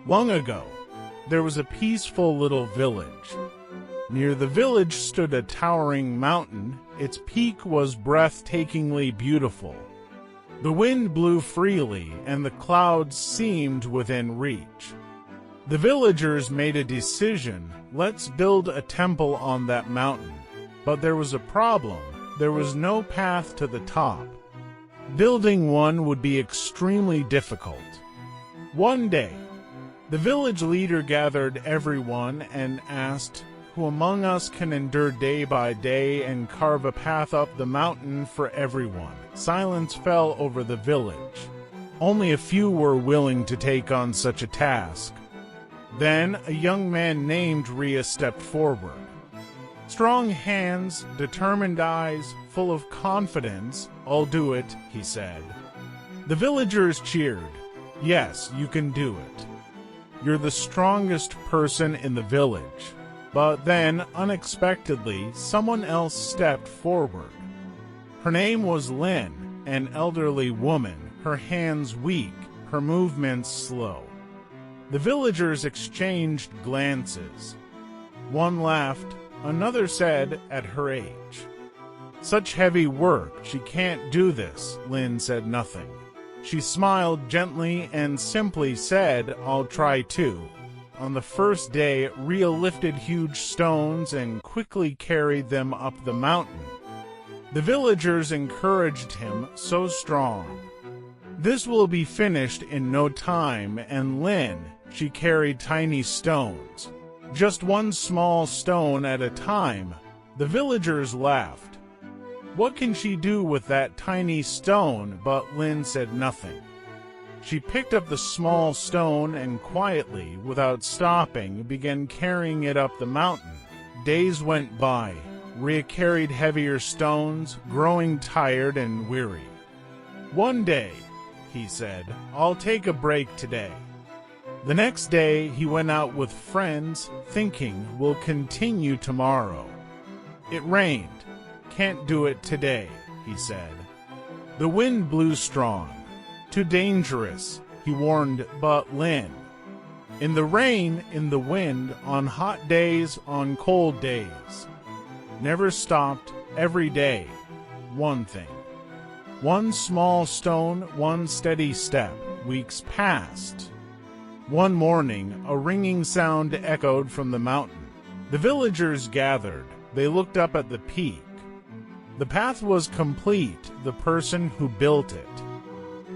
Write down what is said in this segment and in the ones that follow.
Long ago, there was a peaceful little village. Near the village stood a towering mountain. Its peak was breathtakingly beautiful. The wind blew freely, and the clouds seemed within reach. The villagers made a decision. Let's build a temple on that mountain. But there was a problem. There was no path to the top. Building one would be extremely difficult. One day, the village leader gathered everyone and asked, "Who among us can endure day by day and carve a path up the mountain for everyone?" Silence fell over the village. Only a few were willing to take on such a task. Then a young man named Rhea stepped forward. Strong hands, determined eyes, full of confidence. "I'll do it," he said. The villagers cheered. "Yes, you can do it. You're the strongest person in the village." But then, unexpectedly, someone else stepped forward. Her name was Lynn, an elderly woman, her hands weak, her movements slow. The villagers exchanged glances. One laughed, another said, "At her age, such heavy work, she can't do this." Lynn said nothing. She smiled gently and simply said, "I'll try too." On the first day, Rhea lifted huge stones and quickly carried them up the mountain. The villagers encouraged him, "So strong. This will be finished in no time." And Lynn, she carried tiny stones, just one small stone at a time. The villagers laughed. What can she do with that tiny stone? But Lynn said nothing. She picked up the small stone and quietly, without stopping, began carrying it up the mountain. Days went by. Rhea carried heavier stones, growing tired and weary. "One day," he said, "I'll take a break today." The next day, he went out with friends, thinking, "We'll continue tomorrow." It rained. "Can't do it today," he said. The wind blew strong. "Too dangerous," he warned, but Lynn. In the rain, in the wind, on hot days, on cold days. Never stopped, every day. One thing. One small stone, one steady step. Weeks passed. One morning, a ringing sound echoed from the mountain. The villagers gathered. They looked up at the peak. The path was complete, the person who built it.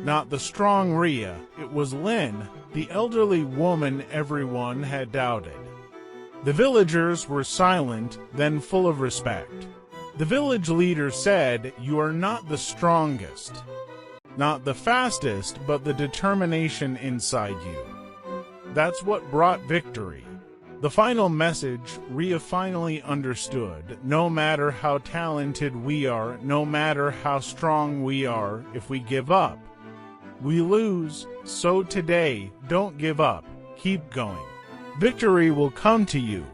Not the strong Rhea, it was Lynn, the elderly woman everyone had doubted. The villagers were silent, then full of respect. The village leader said, "You are not the strongest, not the fastest, but the determination inside you. That's what brought victory." The final message, Rhea finally understood. No matter how talented we are, no matter how strong we are, if we give up, we lose. So today, don't give up. Keep going. Victory will come to you.